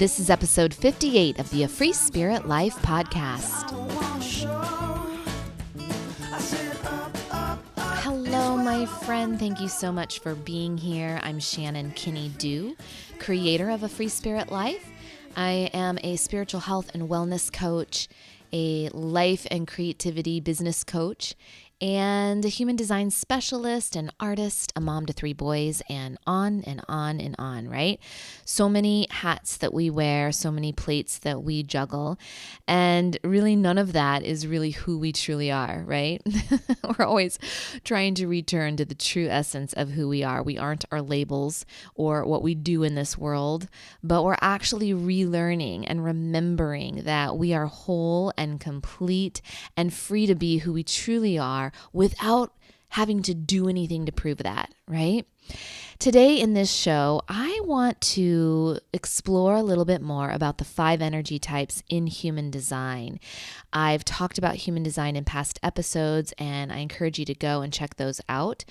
This is episode 58 of the A Free Spirit Life podcast. Hello, my friend. Thank you so much for being here. I'm Shannon Kinney-Duh, creator of A Free Spirit Life. I am a spiritual health and wellness coach, a life and creativity business coach, and a human design specialist, an artist, a mom to 3 boys, and on and on and on, right? So many hats that we wear, so many plates that we juggle, and really none of that is really who we truly are, right? We're always trying to return to the true essence of who we are. We aren't our labels or what we do in this world, but we're actually relearning and remembering that we are whole and complete and free to be who we truly are, without having to do anything to prove that, right? Today in this show, I want to explore a little bit more about the 5 energy types in human design. I've talked about human design in past episodes, and I encourage you to go and check those out.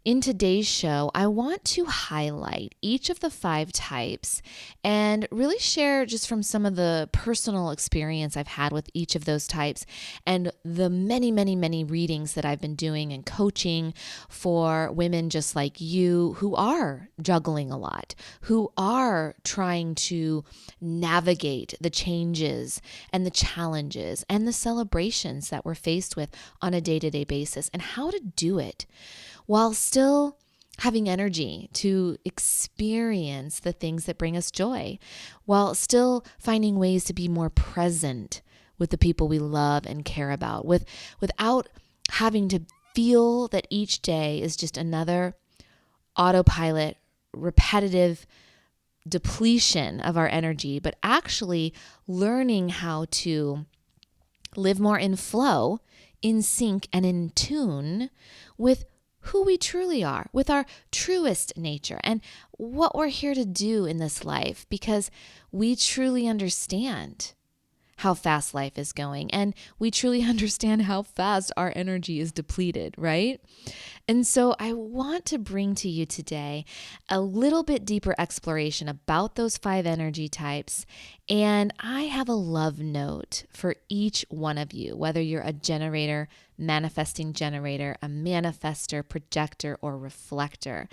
In today's show, I want to highlight each of the 5 types and really share just from some of the personal experience I've had with each of those types and the many, many, many readings that I've been doing and coaching for women just like you who are juggling a lot, who are trying to navigate the changes and the challenges and the celebrations that we're faced with on a day-to-day basis, and how to do it while still having energy to experience the things that bring us joy, while still finding ways to be more present with the people we love and care about, without having to feel that each day is just another autopilot, repetitive depletion of our energy, but actually learning how to live more in flow, in sync, and in tune with who we truly are, with our truest nature and what we're here to do in this life, because we truly understand how fast life is going, and we truly understand how fast our energy is depleted, right? And so I want to bring to you today a little bit deeper exploration about those 5 energy types. And I have a love note for each one of you, whether you're a generator, manifesting generator, a manifestor, projector, or reflector.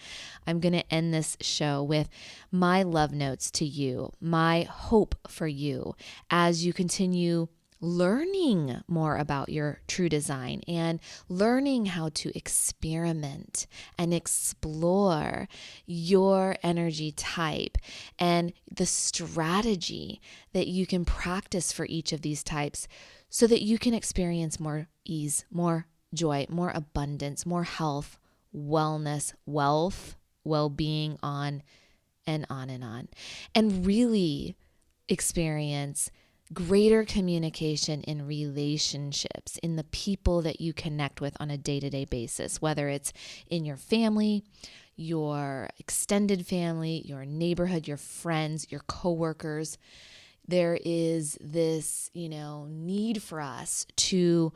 I'm going to end this show with my love notes to you, my hope for you as you continue learning more about your true design and learning how to experiment and explore your energy type and the strategy that you can practice for each of these types so that you can experience more ease, more joy, more abundance, more health, wellness, wealth, well-being, on and on and on, and really experience greater communication in relationships, in the people that you connect with on a day-to-day basis, whether it's in your family, your extended family, your neighborhood, your friends, your coworkers. There is this, need for us to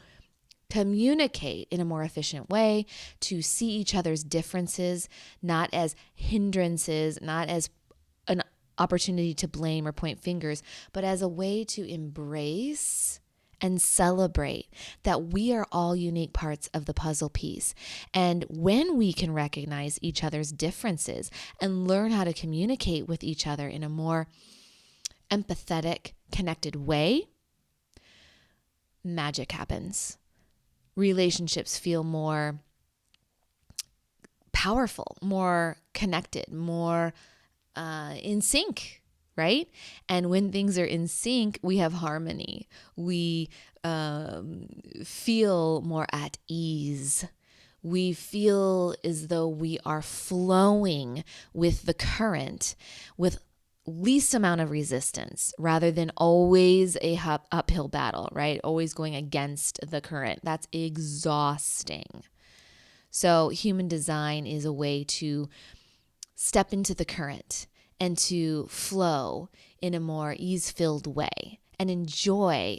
communicate in a more efficient way, to see each other's differences, not as hindrances, not as an opportunity to blame or point fingers, but as a way to embrace and celebrate that we are all unique parts of the puzzle piece. And when we can recognize each other's differences and learn how to communicate with each other in a more empathetic, connected way, magic happens. Relationships feel more powerful, more connected, more in sync, right? And when things are in sync, we have harmony. We feel more at ease. We feel as though we are flowing with the current, with least amount of resistance, rather than always a uphill battle, right? Always going against the current. That's exhausting. So human design is a way to step into the current and to flow in a more ease-filled way and enjoy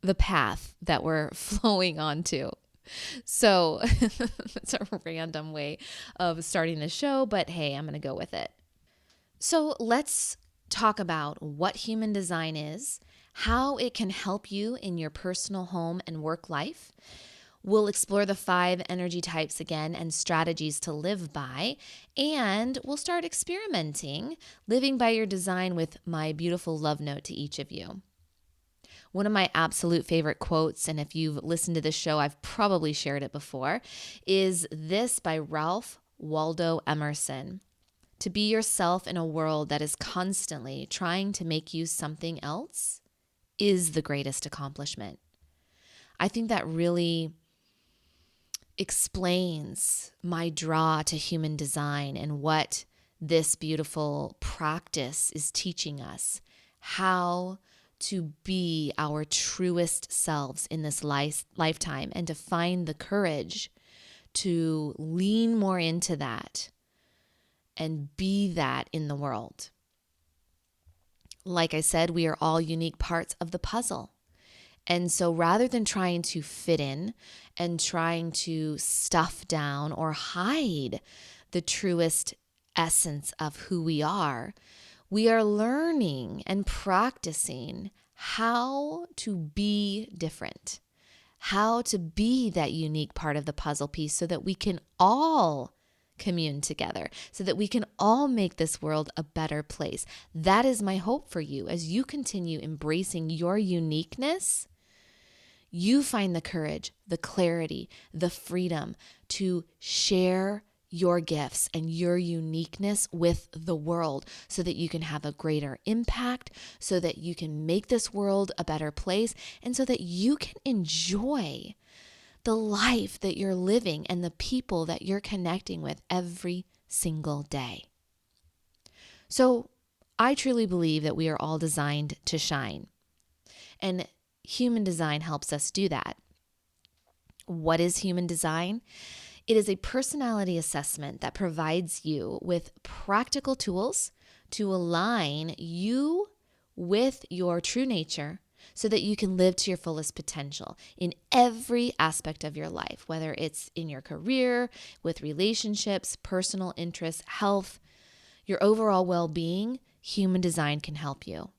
the path that we're flowing onto. So that's a random way of starting the show, but hey, I'm going to go with it. So let's talk about what human design is, how it can help you in your personal home and work life. We'll explore the 5 energy types again and strategies to live by, and we'll start experimenting, living by your design with my beautiful love note to each of you. One of my absolute favorite quotes, and if you've listened to this show, I've probably shared it before, is this by Ralph Waldo Emerson. To be yourself in a world that is constantly trying to make you something else is the greatest accomplishment. I think that really explains my draw to human design and what this beautiful practice is teaching us, how to be our truest selves in this lifetime and to find the courage to lean more into that and be that in the world. Like I said, we are all unique parts of the puzzle. And so rather than trying to fit in and trying to stuff down or hide the truest essence of who we are learning and practicing how to be different, how to be that unique part of the puzzle piece so that we can all commune together, so that we can all make this world a better place. That is my hope for you as you continue embracing your uniqueness. You find the courage, the clarity, the freedom to share your gifts and your uniqueness with the world so that you can have a greater impact, so that you can make this world a better place, and so that you can enjoy the life that you're living and the people that you're connecting with every single day. So I truly believe that we are all designed to shine. And human design helps us do that. What is human design? It is a personality assessment that provides you with practical tools to align you with your true nature so that you can live to your fullest potential in every aspect of your life, whether it's in your career, with relationships, personal interests, health, your overall well-being. Human design can help you.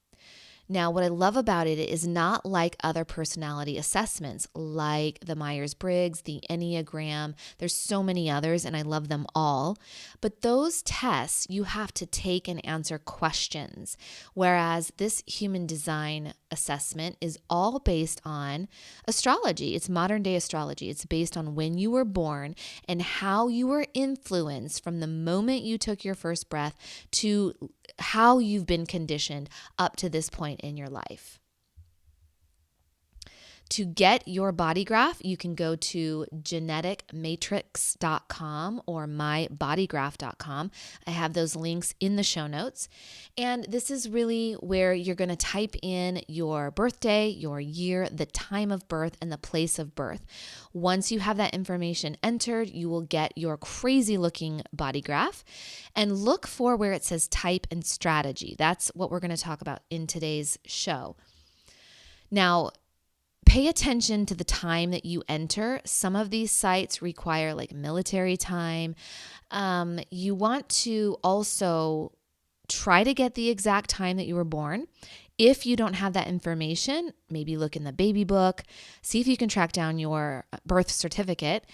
Now, what I love about it is not like other personality assessments, like the Myers-Briggs, the Enneagram. There's so many others, and I love them all. But those tests, you have to take and answer questions, whereas this human design assessment is all based on astrology. It's modern-day astrology. It's based on when you were born and how you were influenced from the moment you took your first breath to how you've been conditioned up to this point in your life. To get your body graph, you can go to geneticmatrix.com or mybodygraph.com. I have those links in the show notes. And this is really where you're going to type in your birthday, your year, the time of birth, and the place of birth. Once you have that information entered, you will get your crazy looking body graph. And look for where it says type and strategy. That's what we're going to talk about in today's show. Now, pay attention to the time that you enter. Some of these sites require like military time. You want to also try to get the exact time that you were born. If you don't have that information, maybe look in the baby book, see if you can track down your birth certificate,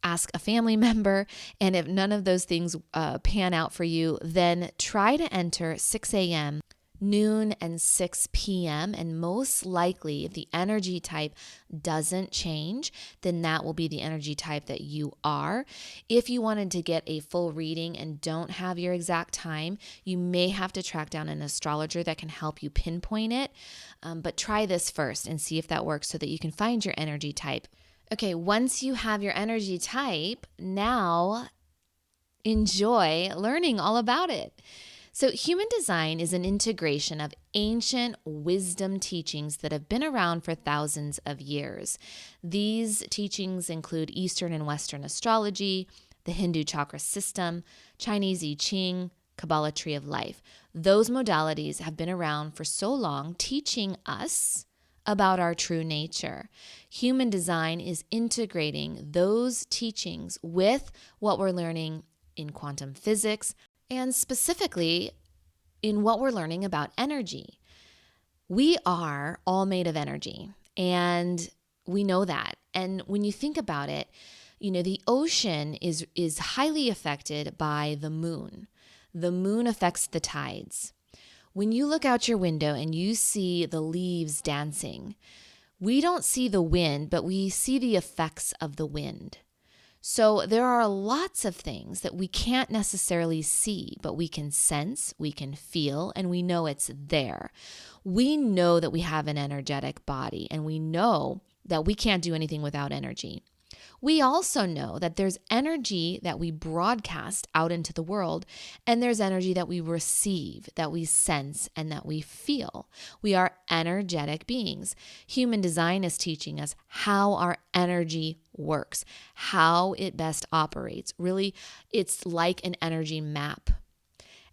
ask a family member, and if none of those things pan out for you, then try to enter 6 a.m., noon, and 6 p.m. And most likely, if the energy type doesn't change, then that will be the energy type that you are. If you wanted to get a full reading and don't have your exact time, you may have to track down an astrologer that can help you pinpoint it. But try this first and see if that works so that you can find your energy type. Okay, once you have your energy type, now enjoy learning all about it. So human design is an integration of ancient wisdom teachings that have been around for thousands of years. These teachings include Eastern and Western astrology, the Hindu chakra system, Chinese I Ching, Kabbalah tree of life. Those modalities have been around for so long, teaching us about our true nature. Human design is integrating those teachings with what we're learning in quantum physics, and specifically in what we're learning about energy. We are all made of energy, and we know that. And when you think about it, the ocean is highly affected by the moon. The moon affects the tides. When you look out your window and you see the leaves dancing, we don't see the wind, but we see the effects of the wind. So there are lots of things that we can't necessarily see, but we can sense, we can feel, and we know it's there. We know that we have an energetic body, and we know that we can't do anything without energy. We also know that there's energy that we broadcast out into the world, and there's energy that we receive, that we sense, and that we feel. We are energetic beings. Human design is teaching us how our energy works, how it best operates. Really, it's like an energy map.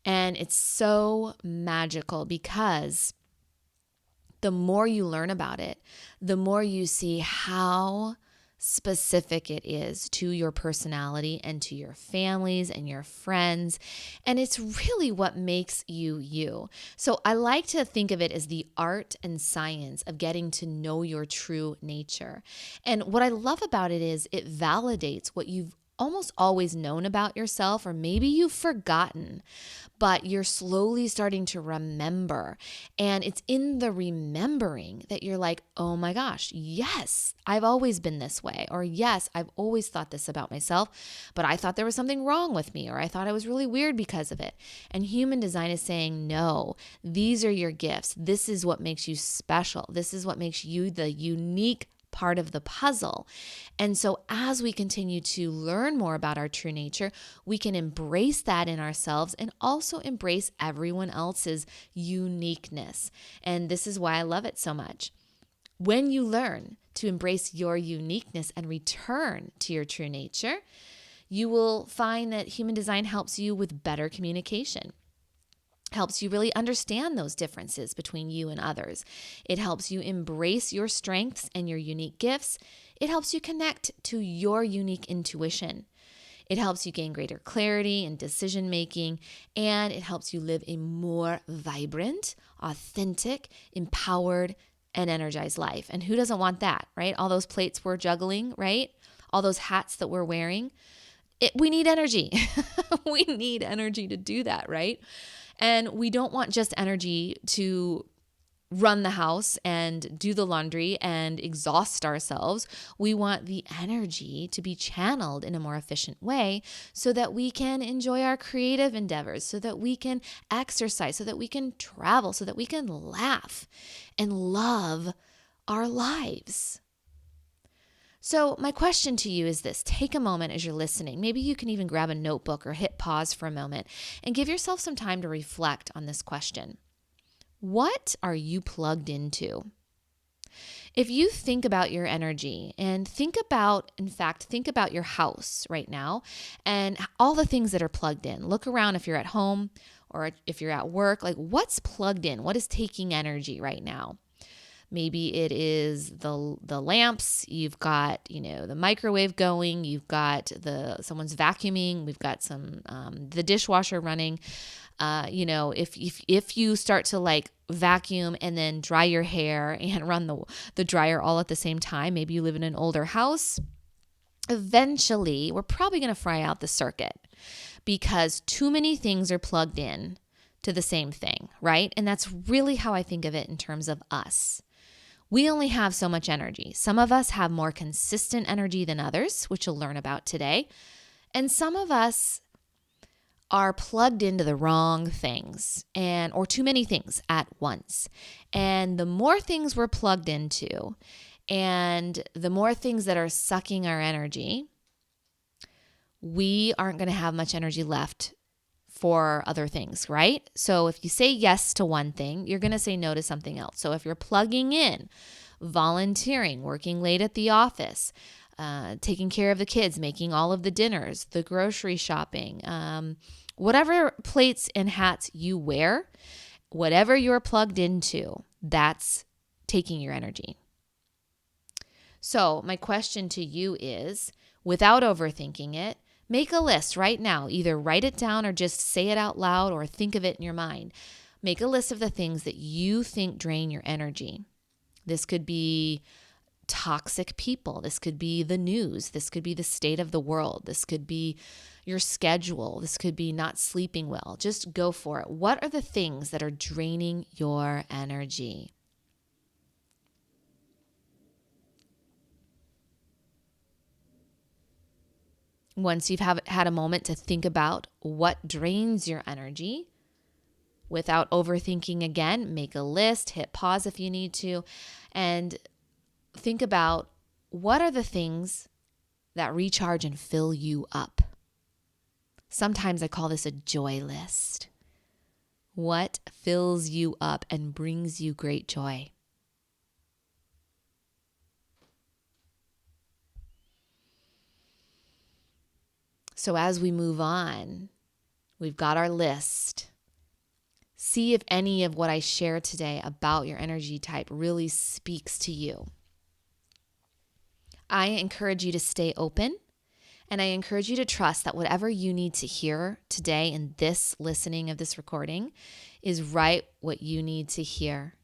And it's so magical because the more you learn about it, the more you see how specific it is to your personality and to your families and your friends. And it's really what makes you you. So I like to think of it as the art and science of getting to know your true nature. And what I love about it is it validates what you've almost always known about yourself, or maybe you've forgotten, but you're slowly starting to remember. And it's in the remembering that you're like, oh my gosh, yes, I've always been this way. Or yes, I've always thought this about myself, but I thought there was something wrong with me, or I thought I was really weird because of it. And human design is saying, no, these are your gifts. This is what makes you special. This is what makes you the unique part of the puzzle. And so as we continue to learn more about our true nature, we can embrace that in ourselves and also embrace everyone else's uniqueness. And this is why I love it so much. When you learn to embrace your uniqueness and return to your true nature, you will find that human design helps you with better communication. Helps you really understand those differences between you and others. It helps you embrace your strengths and your unique gifts. It helps you connect to your unique intuition. It helps you gain greater clarity and decision making, and it helps you live a more vibrant, authentic, empowered, and energized life. And who doesn't want that, right? All those plates we're juggling, right? All those hats that we're wearing. We need energy. We need energy to do that, right? And we don't want just energy to run the house and do the laundry and exhaust ourselves. We want the energy to be channeled in a more efficient way so that we can enjoy our creative endeavors, so that we can exercise, so that we can travel, so that we can laugh and love our lives. So my question to you is this. Take a moment as you're listening. Maybe you can even grab a notebook or hit pause for a moment and give yourself some time to reflect on this question. What are you plugged into? If you think about your energy and think about your house right now and all the things that are plugged in. Look around if you're at home or if you're at work, like what's plugged in? What is taking energy right now? Maybe it is the lamps, you've got, the microwave going, you've got someone's vacuuming, we've got the dishwasher running. If you start to vacuum and then dry your hair and run the dryer all at the same time, maybe you live in an older house, eventually we're probably going to fry out the circuit because too many things are plugged in to the same thing, right? And that's really how I think of it in terms of us. We only have so much energy. Some of us have more consistent energy than others, which you'll learn about today. And some of us are plugged into the wrong things or too many things at once. And the more things we're plugged into and the more things that are sucking our energy, we aren't going to have much energy left for other things, right? So if you say yes to one thing, you're going to say no to something else. So if you're plugging in, volunteering, working late at the office, taking care of the kids, making all of the dinners, the grocery shopping, whatever plates and hats you wear, whatever you're plugged into, that's taking your energy. So my question to you is, without overthinking it, Make a list right now. Either write it down or just say it out loud or think of it in your mind. Make a list of the things that you think drain your energy. This could be toxic people. This could be the news. This could be the state of the world. This could be your schedule. This could be not sleeping well. Just go for it. What are the things that are draining your energy? Once you've had a moment to think about what drains your energy, without overthinking again, make a list, hit pause if you need to, and think about what are the things that recharge and fill you up. Sometimes I call this a joy list. What fills you up and brings you great joy? So as we move on, we've got our list. See if any of what I share today about your energy type really speaks to you. I encourage you to stay open, and I encourage you to trust that whatever you need to hear today in this listening of this recording is right what you need to hear.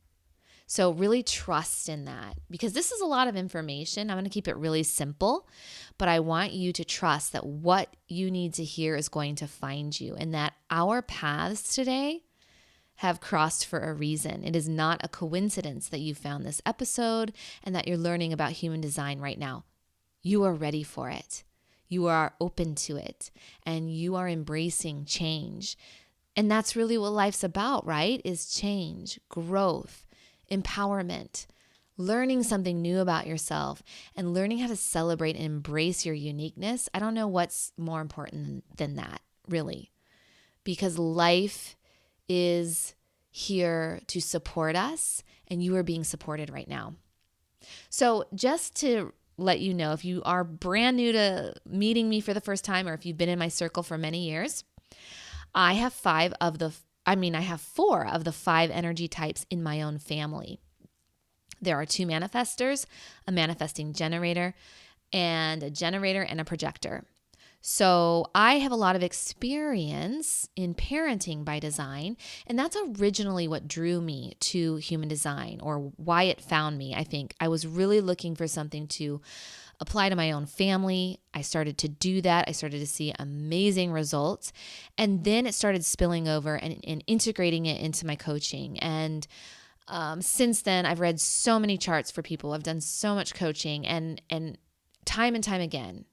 So really trust in that, because this is a lot of information. I'm going to keep it really simple, but I want you to trust that what you need to hear is going to find you, and that our paths today have crossed for a reason. It is not a coincidence that you found this episode and that you're learning about human design right now. You are ready for it. You are open to it, and you are embracing change. And that's really what life's about, right? Is change, growth, empowerment, learning something new about yourself, and learning how to celebrate and embrace your uniqueness. I don't know what's more important than that, really, because life is here to support us, and you are being supported right now. So just to let you know, if you are brand new to meeting me for the first time, or if you've been in my circle for many years, I have four of the 5 energy types in my own family. There are 2 manifestors, a manifesting generator, and a generator and a projector. So I have a lot of experience in parenting by design, and that's originally what drew me to human design, or why it found me. I think I was really looking for something to apply to my own family. I started to do that. I started to see amazing results, and then it started spilling over and integrating it into my coaching. And since then, I've read so many charts for people. I've done so much coaching, and time again,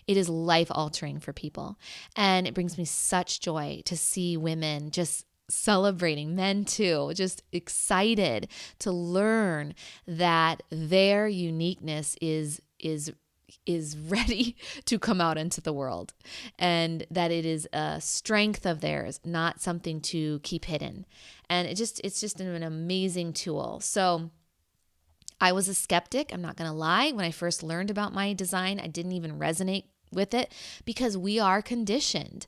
it is life-altering for people. And it brings me such joy to see women just celebrating, men too, just excited to learn that their uniqueness is ready to come out into the world, and that it is a strength of theirs, not something to keep hidden. And it's just an amazing tool. So I was a skeptic, I'm not going to lie. When I first learned about my design, I didn't even resonate with it, because we are conditioned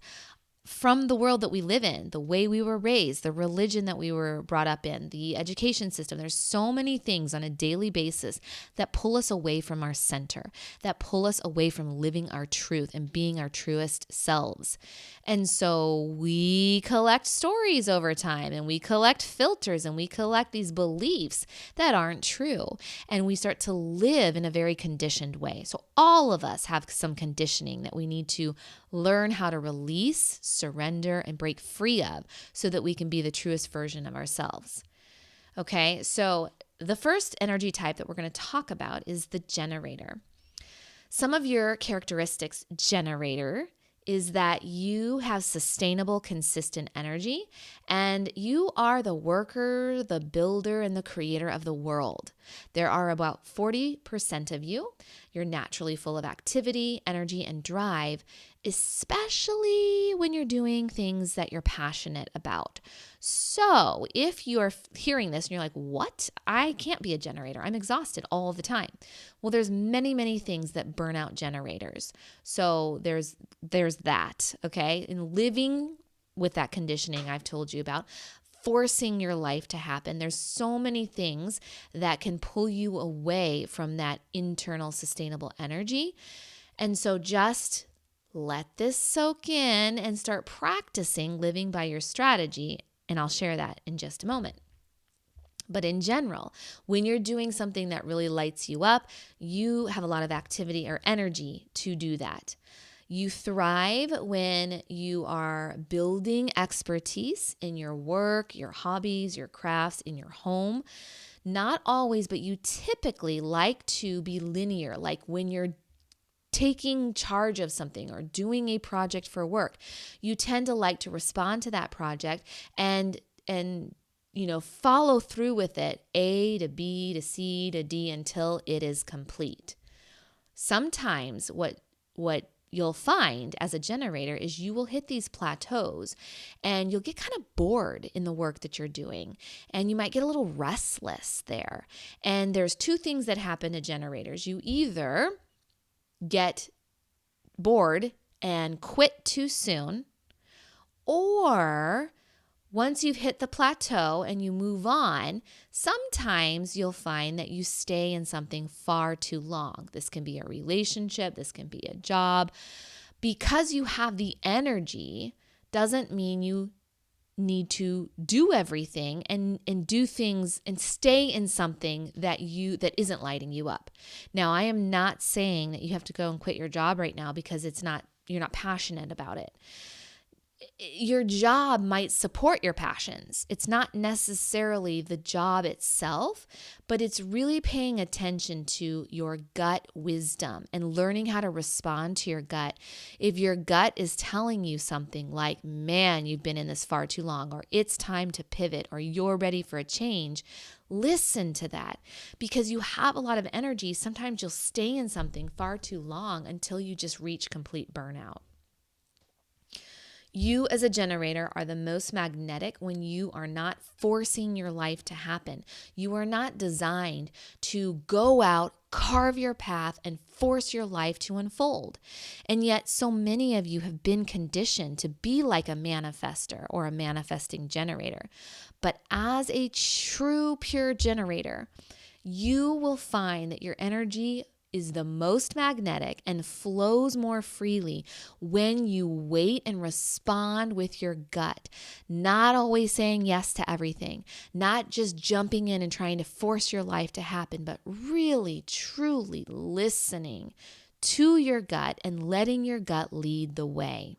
from the world that we live in, the way we were raised, the religion that we were brought up in, the education system. There's so many things on a daily basis that pull us away from our center, that pull us away from living our truth and being our truest selves. And so we collect stories over time, and we collect filters, and we collect these beliefs that aren't true. And we start to live in a very conditioned way. So all of us have some conditioning that we need to learn how to release, surrender, and break free of, so that we can be the truest version of ourselves. Okay, so the first energy type that we're going to talk about is the generator. Some of your characteristics, generator, is that you have sustainable, consistent energy, and you are the worker, the builder, and the creator of the world. There are about 40% of you. You're naturally full of activity, energy, and drive, especially when you're doing things that you're passionate about. So if you're hearing this and you're like, what? I can't be a generator. I'm exhausted all the time. Well, there's many things that burn out generators. So there's that, okay? And living with that conditioning I've told you about, forcing your life to happen. There's so many things that can pull you away from that internal sustainable energy. And so just let this soak in and start practicing living by your strategy. And I'll share that in just a moment. But in general, when you're doing something that really lights you up, you have a lot of activity or energy to do that. You thrive when you are building expertise in your work, your hobbies, your crafts, in your home. Not always, but you typically like to be linear, like when you're taking charge of something or doing a project for work, you tend to like to respond to that project and follow through with it, A to B to C to D, until it is complete. Sometimes what you'll find as a generator is you will hit these plateaus and you'll get kind of bored in the work that you're doing, and you might get a little restless there. And there's two things that happen to generators. You either get bored and quit too soon, or once you've hit the plateau and you move on, sometimes you'll find that you stay in something far too long. This can be a relationship, this can be a job. Because you have the energy doesn't mean you need to do everything and do things and stay in something that isn't lighting you up. Now, I am not saying that you have to go and quit your job right now because you're not passionate about it. Your job might support your passions. It's not necessarily the job itself, but it's really paying attention to your gut wisdom and learning how to respond to your gut. If your gut is telling you something like, man, you've been in this far too long, or it's time to pivot, or you're ready for a change, listen to that, because you have a lot of energy. Sometimes you'll stay in something far too long until you just reach complete burnout. You as a generator are the most magnetic when you are not forcing your life to happen. You are not designed to go out, carve your path, and force your life to unfold. And yet so many of you have been conditioned to be like a manifestor or a manifesting generator. But as a true pure generator, you will find that your energy is the most magnetic and flows more freely when you wait and respond with your gut, not always saying yes to everything, not just jumping in and trying to force your life to happen, but really, truly listening to your gut and letting your gut lead the way.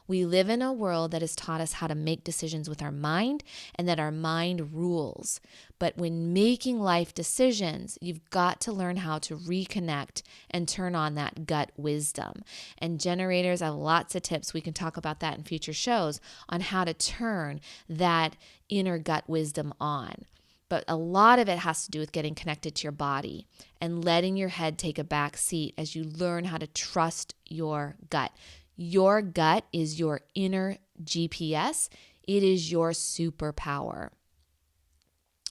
We live in a world that has taught us how to make decisions with our mind and that our mind rules. But when making life decisions, you've got to learn how to reconnect and turn on that gut wisdom. And generators, I have lots of tips. We can talk about that in future shows on how to turn that inner gut wisdom on. But a lot of it has to do with getting connected to your body and letting your head take a back seat as you learn how to trust your gut. Your gut is your inner GPS. It is your superpower.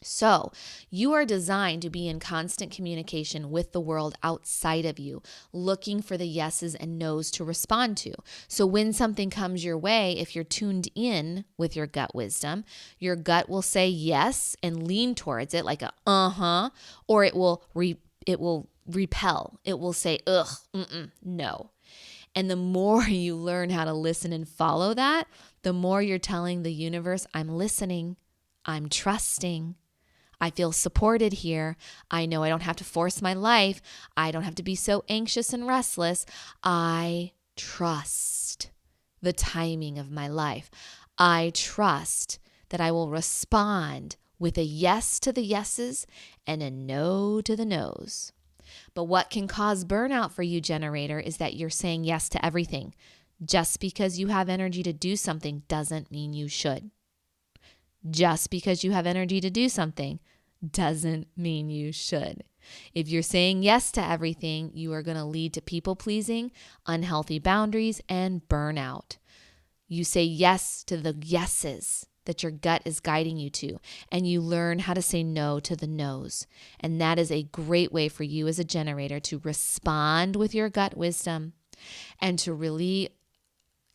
So you are designed to be in constant communication with the world outside of you, looking for the yeses and nos to respond to. So when something comes your way, if you're tuned in with your gut wisdom, your gut will say yes and lean towards it like a or it will repel. It will say ugh, no. And the more you learn how to listen and follow that, the more you're telling the universe, I'm listening, I'm trusting, I feel supported here. I know I don't have to force my life. I don't have to be so anxious and restless. I trust the timing of my life. I trust that I will respond with a yes to the yeses and a no to the nos. But what can cause burnout for you, generator, is that you're saying yes to everything. Just because you have energy to do something doesn't mean you should. Just because you have energy to do something doesn't mean you should. If you're saying yes to everything, you are going to lead to people pleasing, unhealthy boundaries, and burnout. You say yes to the yeses that your gut is guiding you to, and you learn how to say no to the no's. And that is a great way for you as a generator to respond with your gut wisdom and to really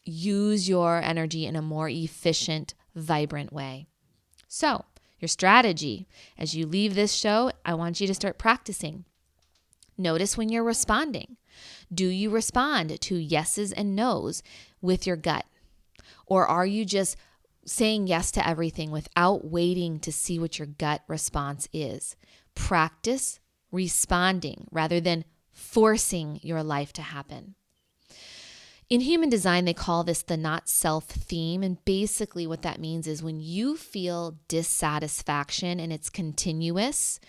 use your energy in a more efficient, vibrant way. So, your strategy as you leave this show, I want you to start practicing. Notice when you're responding. Do you respond to yeses and nos with your gut? Or are you just saying yes to everything without waiting to see what your gut response is? Practice responding rather than forcing your life to happen. In human design, they call this the not self theme. And basically what that means is when you feel dissatisfaction and it's continuous,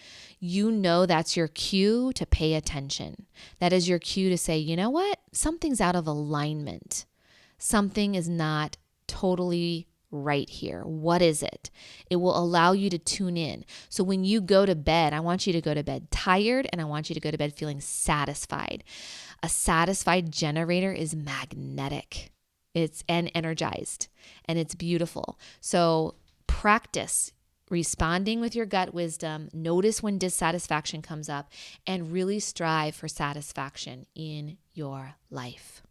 you know that's your cue to pay attention. That is your cue to say, you know what? Something's out of alignment. Something is not totally right here. What is it? It will allow you to tune in. So when you go to bed, I want you to go to bed tired and I want you to go to bed feeling satisfied. A satisfied generator is magnetic. It's energized and it's beautiful. So practice responding with your gut wisdom. Notice when dissatisfaction comes up and really strive for satisfaction in your life.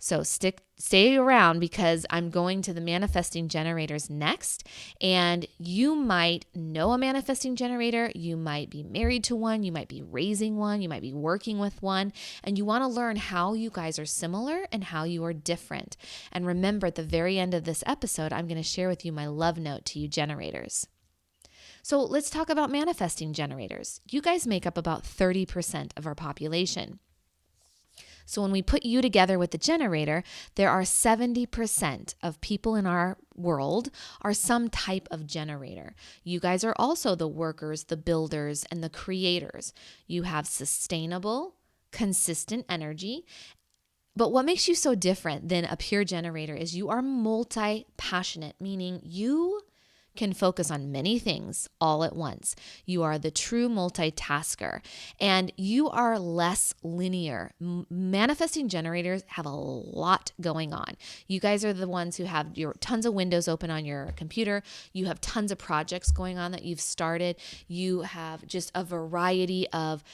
So stay around because I'm going to the manifesting generators next. And you might know a manifesting generator. You might be married to one. You might be raising one. You might be working with one. And you want to learn how you guys are similar and how you are different. And remember, at the very end of this episode, I'm going to share with you my love note to you generators. So let's talk about manifesting generators. You guys make up about 30% of our population. So when we put you together with the generator, there are 70% of people in our world are some type of generator. You guys are also the workers, the builders, and the creators. You have sustainable, consistent energy. But what makes you so different than a pure generator is you are multi-passionate, meaning you can focus on many things all at once. You are the true multitasker and you are less linear. Manifesting generators have a lot going on. You guys are the ones who have your tons of windows open on your computer. You have tons of projects going on that you've started. You have just a variety of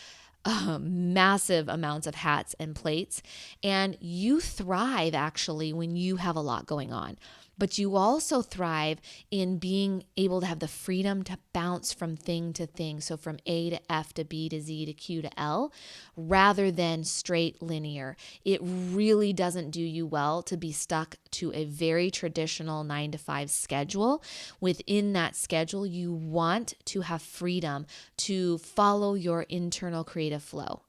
massive amounts of hats and plates. And you thrive actually when you have a lot going on. But you also thrive in being able to have the freedom to bounce from thing to thing. So from A to F to B to Z to Q to L, rather than straight linear. It really doesn't do you well to be stuck to a very traditional 9-to-5 schedule. Within that schedule, you want to have freedom to follow your internal creative flow.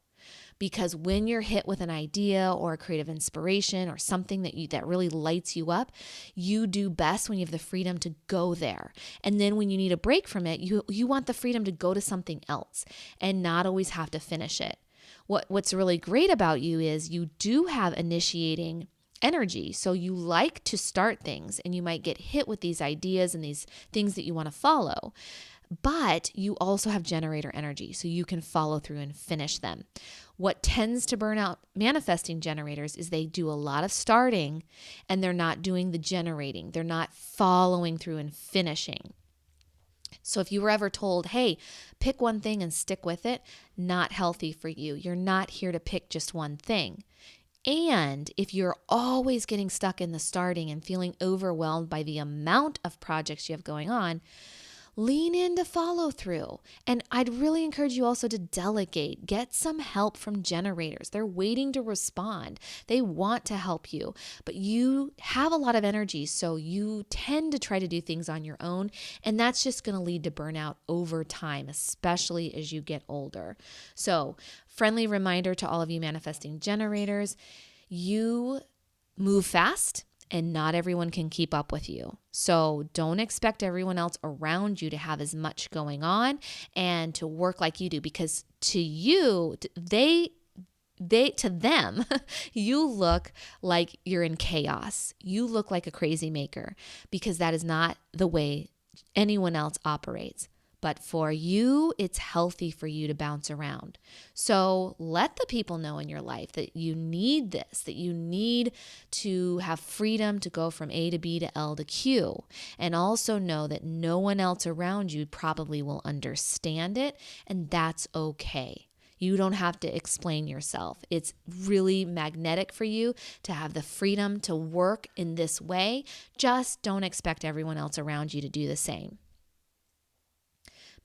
Because when you're hit with an idea or a creative inspiration or something that really lights you up, you do best when you have the freedom to go there. And then when you need a break from it, you want the freedom to go to something else and not always have to finish it. What's really great about you is you do have initiating energy. So you like to start things and you might get hit with these ideas and these things that you want to follow. But you also have generator energy, so you can follow through and finish them. What tends to burn out manifesting generators is they do a lot of starting and they're not doing the generating. They're not following through and finishing. So if you were ever told, hey, pick one thing and stick with it, not healthy for you. You're not here to pick just one thing. And if you're always getting stuck in the starting and feeling overwhelmed by the amount of projects you have going on, lean into follow through. And I'd really encourage you also to delegate. Get some help from generators. They're waiting to respond. They want to help you, but you have a lot of energy, so you tend to try to do things on your own, and that's just going to lead to burnout over time, especially as you get older. So, friendly reminder to all of you manifesting generators, you move fast. And not everyone can keep up with you. So don't expect everyone else around you to have as much going on and to work like you do, because to you, to them, you look like you're in chaos. You look like a crazy maker, because that is not the way anyone else operates. But for you, it's healthy for you to bounce around. So let the people know in your life that you need this, that you need to have freedom to go from A to B to L to Q. And also know that no one else around you probably will understand it, and that's okay. You don't have to explain yourself. It's really magnetic for you to have the freedom to work in this way. Just don't expect everyone else around you to do the same.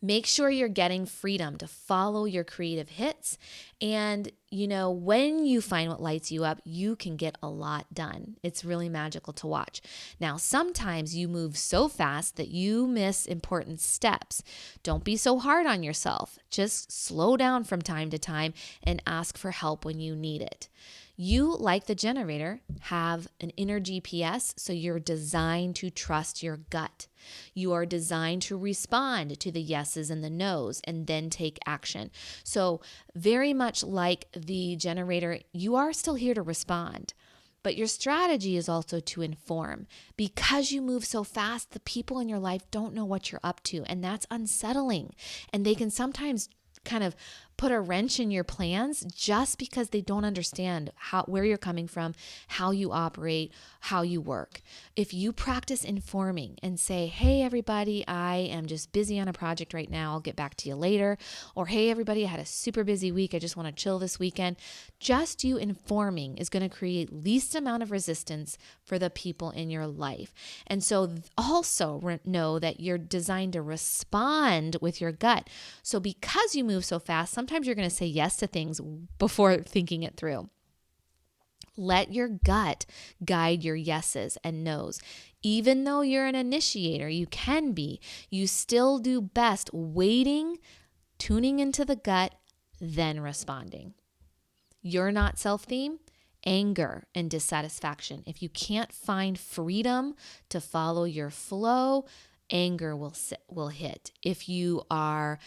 Make sure you're getting freedom to follow your creative hits. And, when you find what lights you up, you can get a lot done. It's really magical to watch. Now, sometimes you move so fast that you miss important steps. Don't be so hard on yourself. Just slow down from time to time and ask for help when you need it. You, like the generator, have an inner GPS, so you're designed to trust your gut. You are designed to respond to the yeses and the nos and then take action. So very much like the generator, you are still here to respond. But your strategy is also to inform. Because you move so fast, the people in your life don't know what you're up to, and that's unsettling. And they can sometimes kind of put a wrench in your plans just because they don't understand where you're coming from, how you operate, how you work. If you practice informing and say, hey, everybody, I am just busy on a project right now. I'll get back to you later. Or, hey, everybody, I had a super busy week. I just want to chill this weekend. Just you informing is going to create least amount of resistance for the people in your life. And so also know that you're designed to respond with your gut. So because you move so fast, sometimes you're going to say yes to things before thinking it through. Let your gut guide your yeses and nos. Even though you're an initiator, you can be. You still do best waiting, tuning into the gut, then responding. You're not self-theme, anger and dissatisfaction. If you can't find freedom to follow your flow, anger will hit. If you are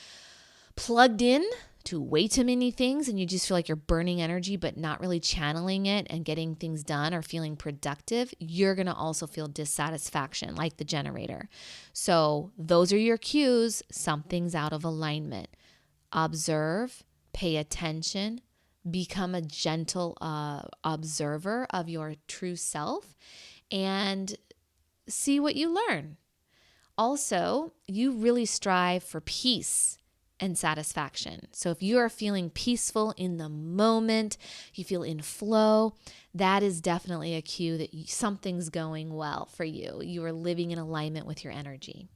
plugged in to way too many things and you just feel like you're burning energy but not really channeling it and getting things done or feeling productive, you're going to also feel dissatisfaction like the generator. So those are your cues. Something's out of alignment. Observe, pay attention, become a gentle observer of your true self and see what you learn. Also, you really strive for peace and satisfaction. So if you are feeling peaceful in the moment, you feel in flow, that is definitely a cue that something's going well for you. You are living in alignment with your energy.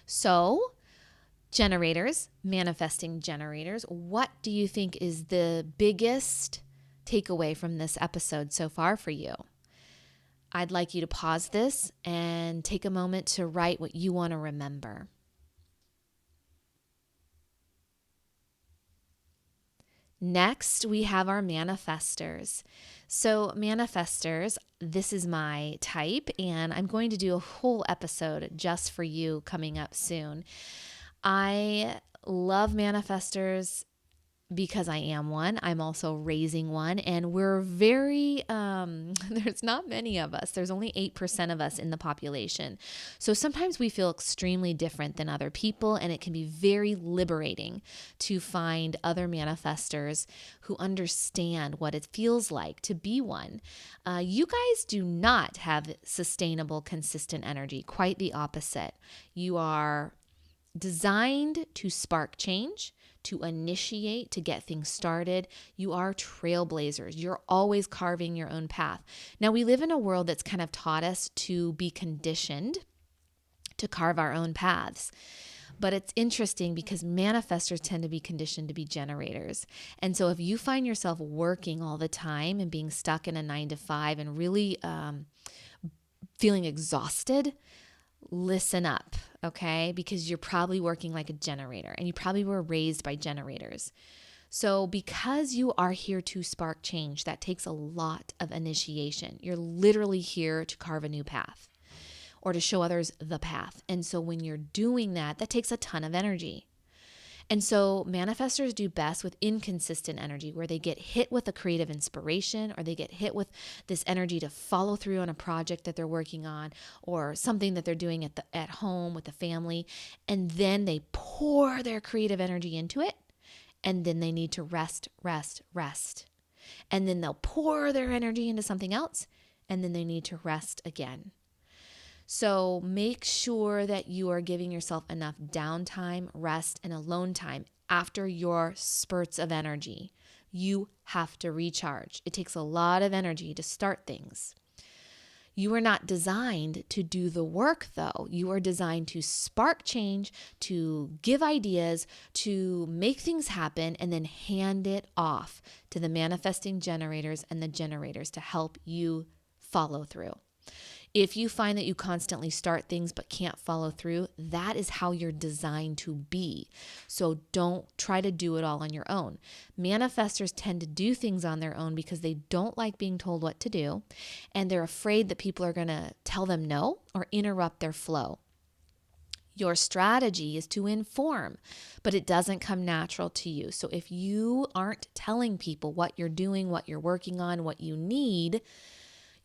So, generators, manifesting generators, what do you think is the biggest takeaway from this episode so far for you? I'd like you to pause this and take a moment to write what you want to remember. Next, we have our manifestors. So manifestors, this is my type, and I'm going to do a whole episode just for you coming up soon. I love manifestors because I am one. I'm also raising one, and we're very, there's not many of us. There's only 8% of us in the population. So sometimes we feel extremely different than other people, and it can be very liberating to find other manifestors who understand what it feels like to be one. You guys do not have sustainable, consistent energy. Quite the opposite. You are designed to spark change, to initiate, to get things started. You are trailblazers. You're always carving your own path. Now, we live in a world that's kind of taught us to be conditioned to carve our own paths. But it's interesting because manifestors tend to be conditioned to be generators. And so if you find yourself working all the time and being stuck in a 9-to-5 and really feeling exhausted, listen up, okay? Because you're probably working like a generator and you probably were raised by generators. So because you are here to spark change, that takes a lot of initiation. You're literally here to carve a new path or to show others the path. And so when you're doing that, that takes a ton of energy. And so manifestors do best with inconsistent energy where they get hit with a creative inspiration or they get hit with this energy to follow through on a project that they're working on or something that they're doing at home with the family. And then they pour their creative energy into it. And then they need to rest. And then they'll pour their energy into something else. And then they need to rest again. So make sure that you are giving yourself enough downtime, rest, and alone time after your spurts of energy. You have to recharge. It takes a lot of energy to start things. You are not designed to do the work, though. You are designed to spark change, to give ideas, to make things happen, and then hand it off to the manifesting generators and the generators to help you follow through. If you find that you constantly start things but can't follow through, that is how you're designed to be. So don't try to do it all on your own. Manifestors tend to do things on their own because they don't like being told what to do, and they're afraid that people are going to tell them no or interrupt their flow. Your strategy is to inform, but it doesn't come natural to you. So if you aren't telling people what you're doing, what you're working on, what you need,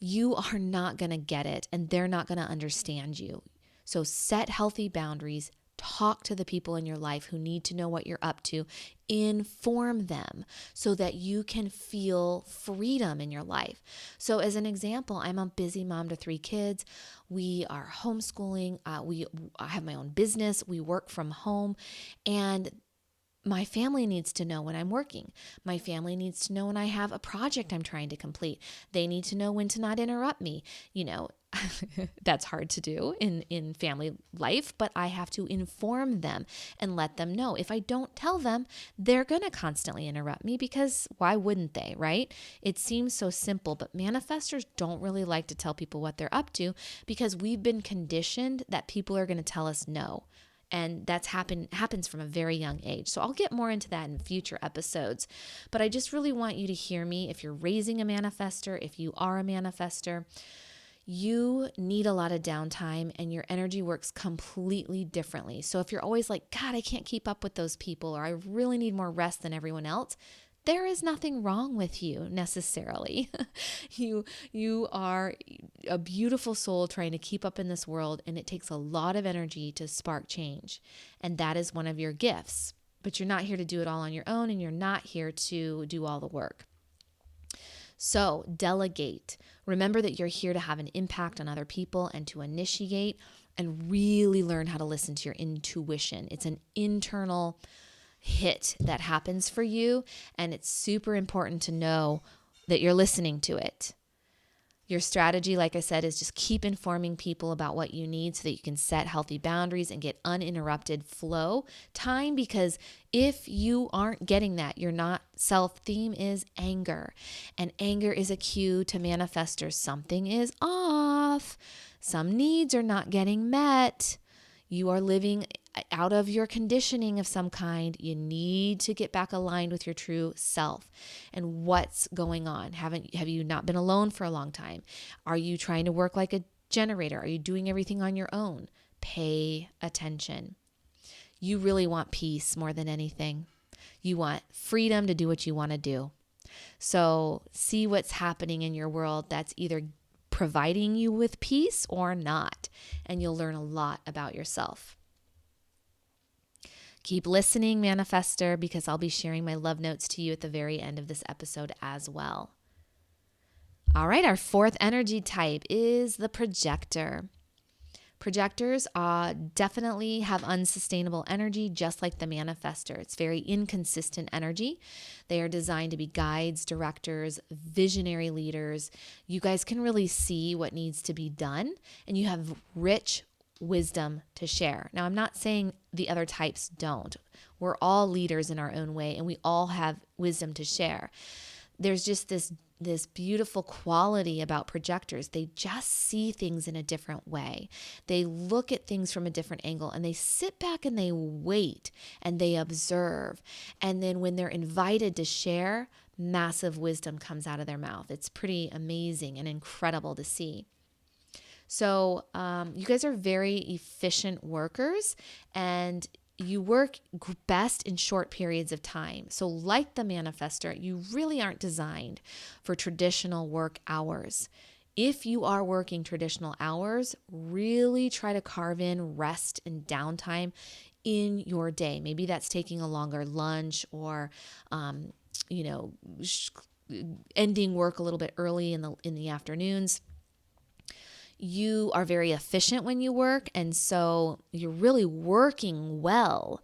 you are not going to get it, and they're not going to understand you. So set healthy boundaries. Talk to the people in your life who need to know what you're up to. Inform them so that you can feel freedom in your life. So as an example, I'm a busy mom to 3 kids. We are homeschooling. I have my own business. We work from home, and my family needs to know when I'm working. My family needs to know when I have a project I'm trying to complete. They need to know when to not interrupt me. That's hard to do in family life, but I have to inform them and let them know. If I don't tell them, they're going to constantly interrupt me, because why wouldn't they, right? It seems so simple, but manifestors don't really like to tell people what they're up to because we've been conditioned that people are going to tell us no. And that's happens from a very young age. So I'll get more into that in future episodes. But I just really want you to hear me. If you're raising a manifestor, if you are a manifestor, you need a lot of downtime, and your energy works completely differently. So if you're always like, God, I can't keep up with those people, or I really need more rest than everyone else, there is nothing wrong with you necessarily. You are a beautiful soul trying to keep up in this world, and it takes a lot of energy to spark change. And that is one of your gifts. But you're not here to do it all on your own, and you're not here to do all the work. So delegate. Remember that you're here to have an impact on other people and to initiate, and really learn how to listen to your intuition. It's an internal hit that happens for you, and it's super important to know that you're listening to it. Your strategy, like I said, is just keep informing people about what you need so that you can set healthy boundaries and get uninterrupted flow time, because if you aren't getting that, your not self theme is anger, and anger is a cue to manifestors. Something is off. Some needs are not getting met. You are living out of your conditioning of some kind. You need to get back aligned with your true self and what's going on. Have you not been alone for a long time? Are you trying to work like a generator? Are you doing everything on your own? Pay attention. You really want peace more than anything. You want freedom to do what you want to do. So see what's happening in your world that's either providing you with peace or not, and you'll learn a lot about yourself. Keep listening, manifestor, because I'll be sharing my love notes to you at the very end of this episode as well. All right, our 4th energy type is the projector. Projectors definitely have unsustainable energy, just like the manifestor. It's very inconsistent energy. They are designed to be guides, directors, visionary leaders. You guys can really see what needs to be done, and you have rich wisdom to share. Now, I'm not saying the other types don't. We're all leaders in our own way, and we all have wisdom to share. There's just this beautiful quality about projectors. They just see things in a different way. They look at things from a different angle, and they sit back and they wait and they observe. And then when they're invited to share, massive wisdom comes out of their mouth. It's pretty amazing and incredible to see. So you guys are very efficient workers, and you work best in short periods of time. So like the manifestor, you really aren't designed for traditional work hours. If you are working traditional hours, really try to carve in rest and downtime in your day. Maybe that's taking a longer lunch, or, ending work a little bit early in the afternoons. You are very efficient when you work, and so you're really working well,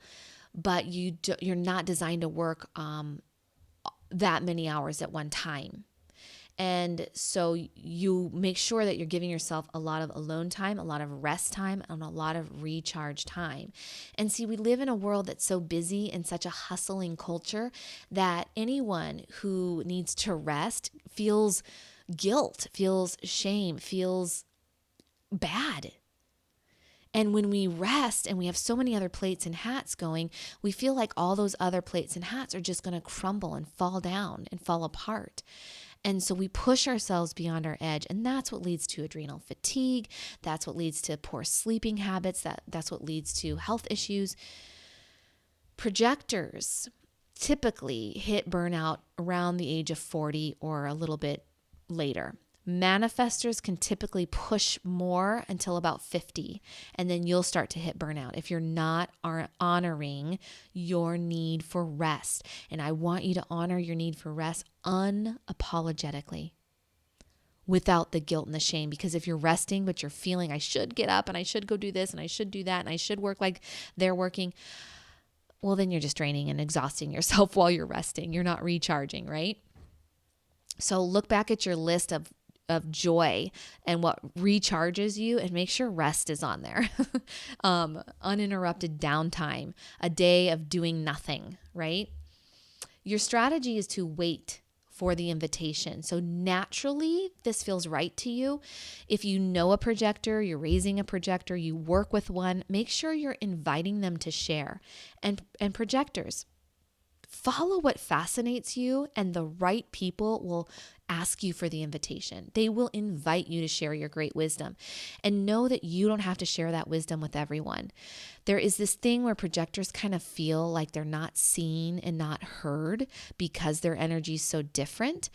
but you're not designed to work that many hours at one time. And so you make sure that you're giving yourself a lot of alone time, a lot of rest time, and a lot of recharge time. And see, we live in a world that's so busy and such a hustling culture that anyone who needs to rest feels guilt, feels shame, feels bad. And when we rest and we have so many other plates and hats going, we feel like all those other plates and hats are just going to crumble and fall down and fall apart. And so we push ourselves beyond our edge, and that's what leads to adrenal fatigue. That's what leads to poor sleeping habits. That's what leads to health issues. Projectors typically hit burnout around the age of 40 or a little bit later. Manifestors can typically push more until about 50, and then you'll start to hit burnout if you're not honoring your need for rest. And I want you to honor your need for rest unapologetically, without the guilt and the shame. Because if you're resting, but you're feeling, I should get up and I should go do this and I should do that and I should work like they're working, well, then you're just draining and exhausting yourself while you're resting. You're not recharging, right? So look back at your list of joy and what recharges you, and make sure rest is on there. Uninterrupted downtime, a day of doing nothing, right? Your strategy is to wait for the invitation. So naturally, this feels right to you. If you know a projector, you're raising a projector, you work with one, make sure you're inviting them to share. And projectors, follow what fascinates you, and the right people will ask you for the invitation. They will invite you to share your great wisdom. And know that you don't have to share that wisdom with everyone. There is this thing where projectors kind of feel like they're not seen and not heard because their energy is so different.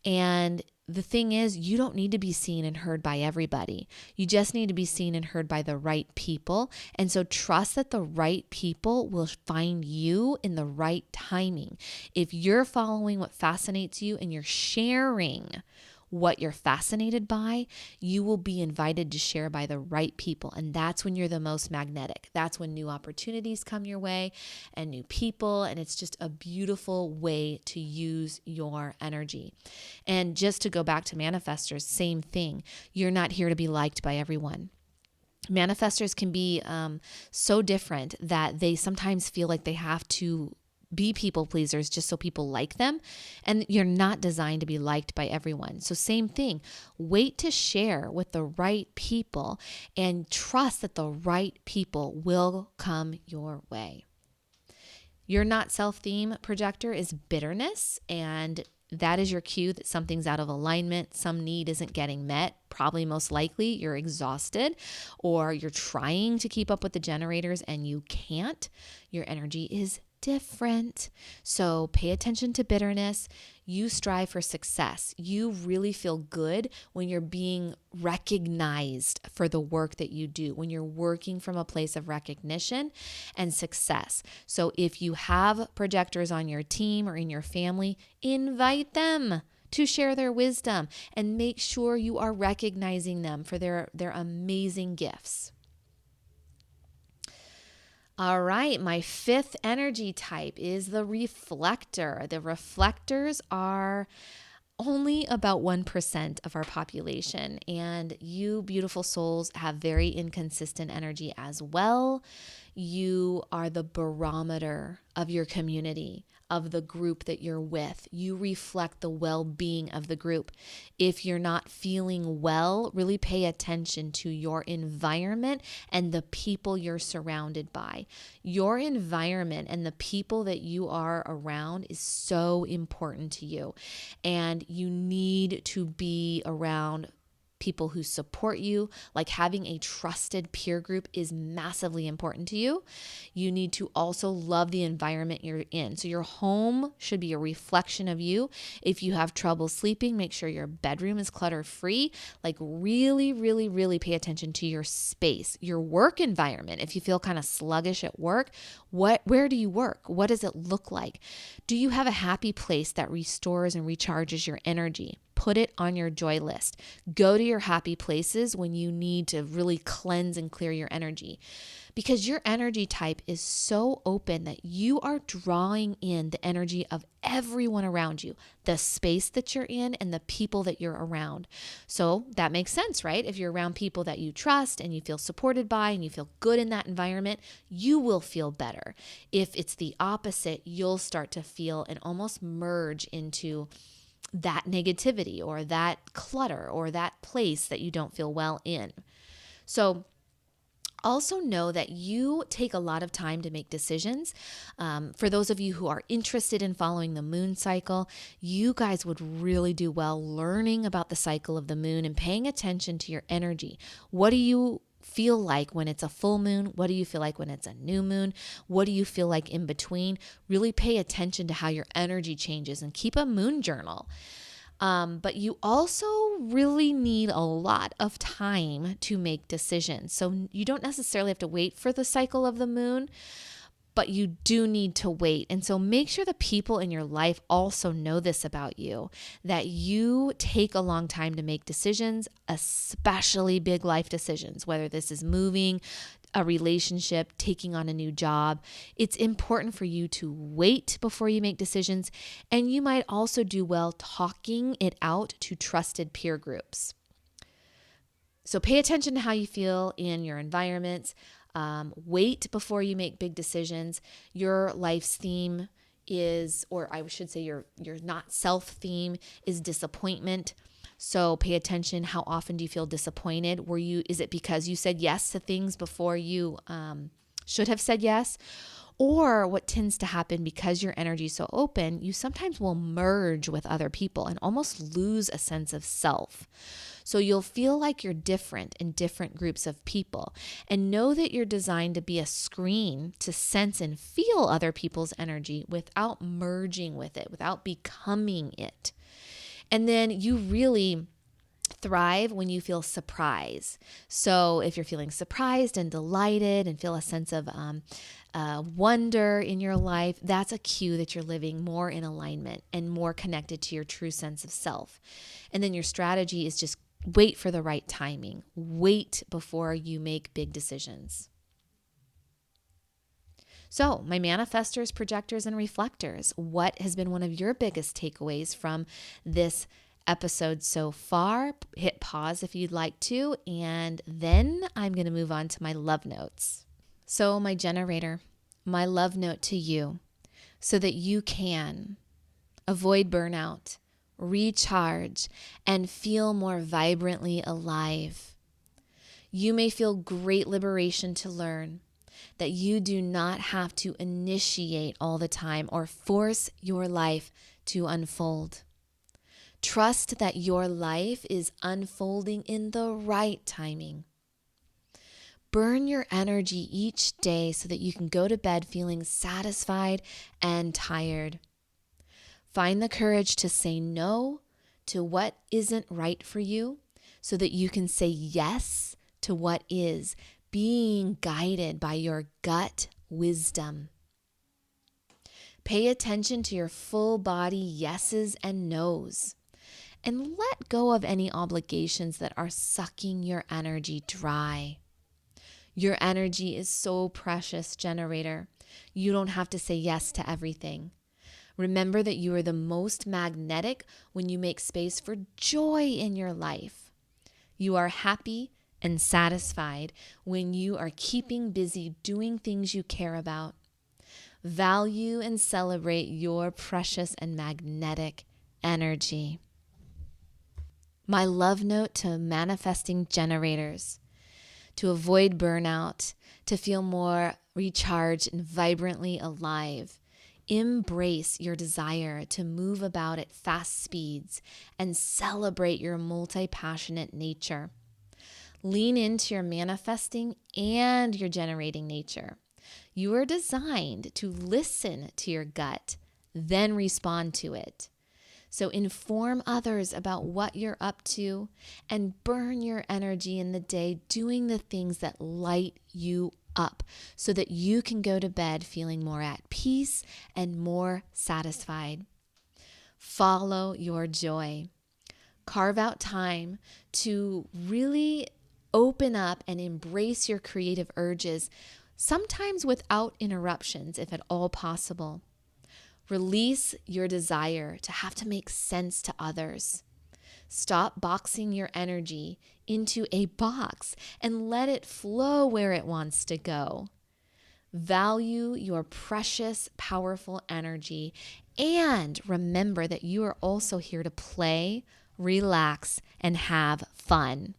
And the thing is, you don't need to be seen and heard by everybody. You just need to be seen and heard by the right people. And so trust that the right people will find you in the right timing. If you're following what fascinates you and you're sharing what you're fascinated by, you will be invited to share by the right people. And that's when you're the most magnetic. That's when new opportunities come your way and new people. And it's just a beautiful way to use your energy. And just to go back to manifestors, same thing. You're not here to be liked by everyone. Manifestors can be so different that they sometimes feel like they have to be people pleasers just so people like them. And you're not designed to be liked by everyone. So same thing, wait to share with the right people and trust that the right people will come your way. Your not self-theme projector is bitterness, and that is your cue that something's out of alignment, some need isn't getting met. Probably most likely you're exhausted, or you're trying to keep up with the generators and you can't. Your energy is different. So pay attention to bitterness. You strive for success. You really feel good when you're being recognized for the work that you do, when you're working from a place of recognition and success. So if you have projectors on your team or in your family, invite them to share their wisdom and make sure you are recognizing them for their amazing gifts. All right, my fifth energy type is the reflector. The reflectors are only about 1% of our population, and you beautiful souls have very inconsistent energy as well. You are the barometer of your community, of the group that you're with. You reflect the well-being of the group. If you're not feeling well, really pay attention to your environment and the people you're surrounded by. Your environment and the people that you are around is so important to you. And you need to be around people who support you. Like having a trusted peer group is massively important to you. You need to also love the environment you're in. So your home should be a reflection of you. If you have trouble sleeping, make sure your bedroom is clutter-free. Like really, really, really pay attention to your space, your work environment. If you feel kind of sluggish at work, where do you work? What does it look like? Do you have a happy place that restores and recharges your energy? put it on your joy list. Go to your happy places when you need to really cleanse and clear your energy, because your energy type is so open that you are drawing in the energy of everyone around you, the space that you're in and the people that you're around. So that makes sense, right? If you're around people that you trust and you feel supported by and you feel good in that environment, you will feel better. If it's the opposite, you'll start to feel and almost merge into that negativity or that clutter or that place that you don't feel well in. So also know that you take a lot of time to make decisions. For those of you who are interested in following the moon cycle, you guys would really do well learning about the cycle of the moon and paying attention to your energy. What do you feel like when it's a full moon? What do you feel like when it's a new moon? What do you feel like in between? Really pay attention to how your energy changes and keep a moon journal. But you also really need a lot of time to make decisions. So you don't necessarily have to wait for the cycle of the moon, but you do need to wait. And so make sure the people in your life also know this about you, that you take a long time to make decisions, especially big life decisions, whether this is moving, a relationship, taking on a new job. It's important for you to wait before you make decisions. And you might also do well talking it out to trusted peer groups. So pay attention to how you feel in your environments. Wait before you make big decisions. Your life's theme is, or I should say your not self theme is disappointment. So pay attention. How often do you feel disappointed? Is it because you said yes to things before you should have said yes? Or what tends to happen because your energy is so open, you sometimes will merge with other people and almost lose a sense of self. So you'll feel like you're different in different groups of people, and know that you're designed to be a screen to sense and feel other people's energy without merging with it, without becoming it. And then you really thrive when you feel surprise. So if you're feeling surprised and delighted and feel a sense of wonder in your life, that's a cue that you're living more in alignment and more connected to your true sense of self. And then your strategy is just wait for the right timing. Wait before you make big decisions. So, my manifestors, projectors, and reflectors, what has been one of your biggest takeaways from this episode so far? Hit pause if you'd like to, and then I'm going to move on to my love notes. So, my generator, my love note to you, so that you can avoid burnout, recharge, and feel more vibrantly alive. You may feel great liberation to learn that you do not have to initiate all the time or force your life to unfold. Trust that your life is unfolding in the right timing. Burn your energy each day so that you can go to bed feeling satisfied and tired. Find the courage to say no to what isn't right for you so that you can say yes to what is, being guided by your gut wisdom. Pay attention to your full body yeses and nos, and let go of any obligations that are sucking your energy dry. Your energy is so precious, generator. You don't have to say yes to everything. Remember that you are the most magnetic when you make space for joy in your life. You are happy and satisfied when you are keeping busy doing things you care about. Value and celebrate your precious and magnetic energy. My love note to manifesting generators: to avoid burnout, to feel more recharged and vibrantly alive. Embrace your desire to move about at fast speeds and celebrate your multi-passionate nature. Lean into your manifesting and your generating nature. You are designed to listen to your gut, then respond to it. So inform others about what you're up to and burn your energy in the day doing the things that light you up so that you can go to bed feeling more at peace and more satisfied. Follow your joy. Carve out time to really open up and embrace your creative urges, sometimes without interruptions, if at all possible. Release your desire to have to make sense to others. Stop boxing your energy into a box and let it flow where it wants to go. Value your precious, powerful energy, and remember that you are also here to play, relax, and have fun.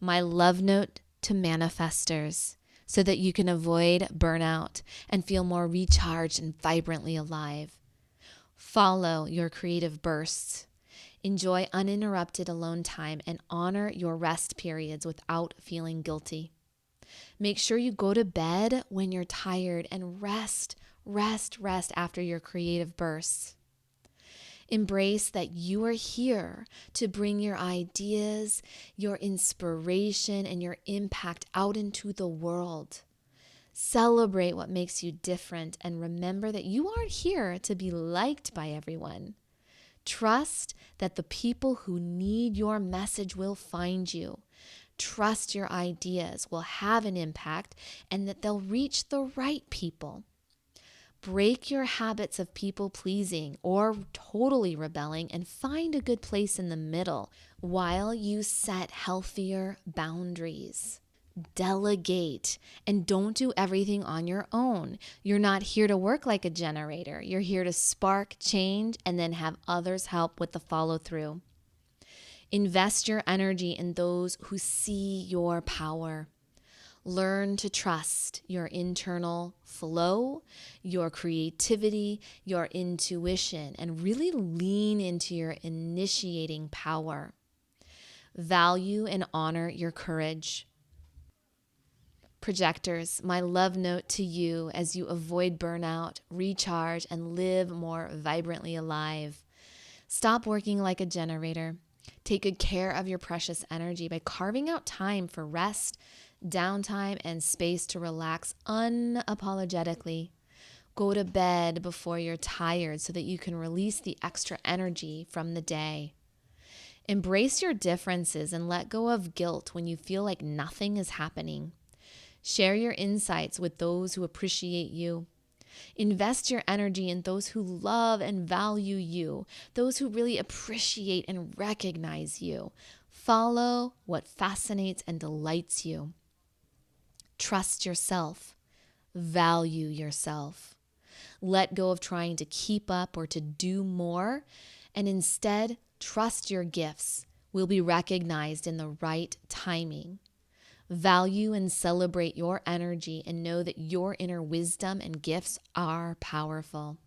My love note to manifestors, so that you can avoid burnout and feel more recharged and vibrantly alive. Follow your creative bursts. Enjoy uninterrupted alone time and honor your rest periods without feeling guilty. Make sure you go to bed when you're tired and rest after your creative bursts. Embrace that you are here to bring your ideas, your inspiration, and your impact out into the world. Celebrate what makes you different and remember that you aren't here to be liked by everyone. Trust that the people who need your message will find you. Trust your ideas will have an impact and that they'll reach the right people. Break your habits of people-pleasing or totally rebelling and find a good place in the middle while you set healthier boundaries. Delegate and don't do everything on your own. You're not here to work like a generator. You're here to spark change and then have others help with the follow-through. Invest your energy in those who see your power. Learn to trust your internal flow, your creativity, your intuition, and really lean into your initiating power. Value and honor your courage. Projectors, my love note to you as you avoid burnout, recharge, and live more vibrantly alive. Stop working like a generator. Take good care of your precious energy by carving out time for rest, downtime, and space to relax unapologetically. Go to bed before you're tired so that you can release the extra energy from the day. Embrace your differences and let go of guilt when you feel like nothing is happening. Share your insights with those who appreciate you. Invest your energy in those who love and value you, those who really appreciate and recognize you. Follow what fascinates and delights you. Trust yourself. Value yourself. Let go of trying to keep up or to do more, and instead trust your gifts will be recognized in the right timing. Value and celebrate your energy and know that your inner wisdom and gifts are powerful.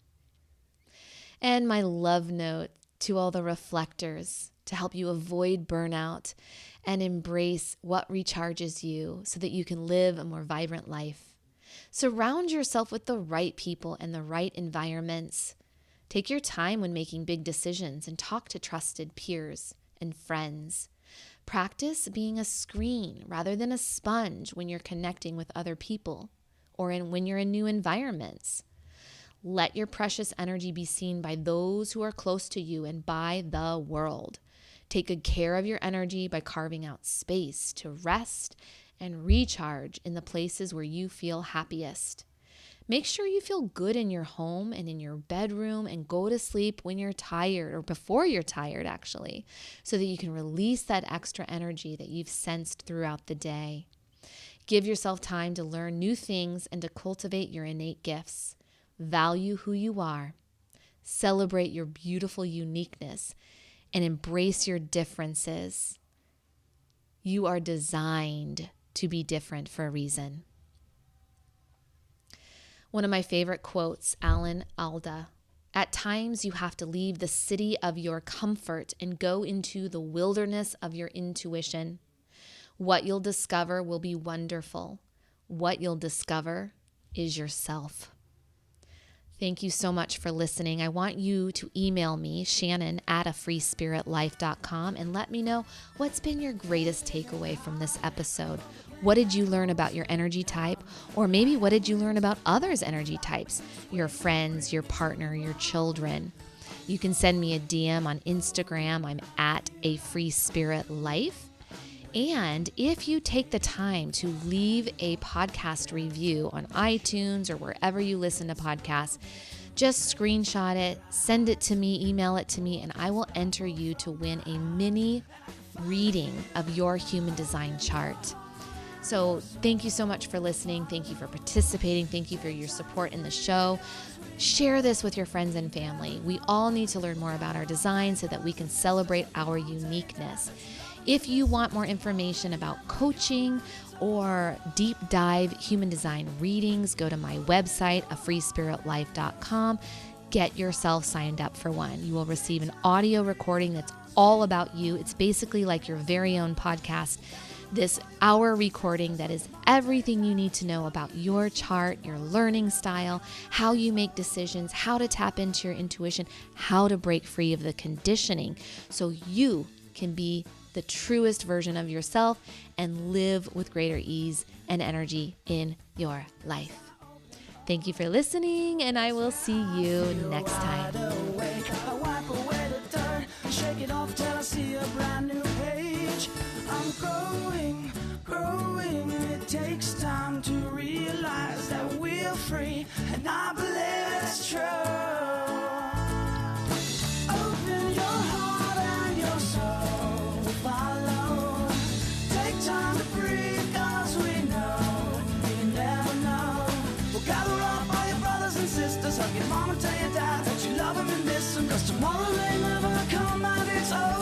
And my love note to all the reflectors to help you avoid burnout and embrace what recharges you so that you can live a more vibrant life. Surround yourself with the right people and the right environments. Take your time when making big decisions and talk to trusted peers and friends. Practice being a screen rather than a sponge when you're connecting with other people or when you're in new environments. Let your precious energy be seen by those who are close to you and by the world. Take good care of your energy by carving out space to rest and recharge in the places where you feel happiest. Make sure you feel good in your home and in your bedroom and go to sleep when you're tired or before you're tired, actually, so that you can release that extra energy that you've sensed throughout the day. Give yourself time to learn new things and to cultivate your innate gifts. Value who you are. Celebrate your beautiful uniqueness and embrace your differences. You are designed to be different for a reason. One of my favorite quotes, Alan Alda. At times you have to leave the city of your comfort and go into the wilderness of your intuition. What you'll discover will be wonderful. What you'll discover is yourself. Thank you so much for listening. I want you to email me, Shannon@afreespiritlife.com, and let me know what's been your greatest takeaway from this episode. What did you learn about your energy type? Or maybe what did you learn about others' energy types? Your friends, your partner, your children. You can send me a DM on Instagram. I'm at A Free Spirit Life. And if you take the time to leave a podcast review on iTunes or wherever you listen to podcasts, just screenshot it, send it to me, email it to me, and I will enter you to win a mini reading of your human design chart. So thank you so much for listening. Thank you for participating. Thank you for your support in the show. Share this with your friends and family. We all need to learn more about our design so that we can celebrate our uniqueness. If you want more information about coaching or deep dive human design readings, go to my website, afreespiritlife.com. Get yourself signed up for one. You will receive an audio recording that's all about you. It's basically like your very own podcast. This hour recording that is everything you need to know about your chart, your learning style, how you make decisions, how to tap into your intuition, how to break free of the conditioning so you can be the truest version of yourself and live with greater ease and energy in your life. Thank you for listening, and I will see you next time. I wipe away the dirt, shake it off till I see a brand new page. I'm growing, it takes time to realize that we're free, and I believe it's true. Open your heart and your soul, follow. Take time to breathe, 'cause we know you never know. Well, gather up all your brothers and sisters, hug your mom and tell your dad that you love them and miss them, 'cause tomorrow may never come and it's over.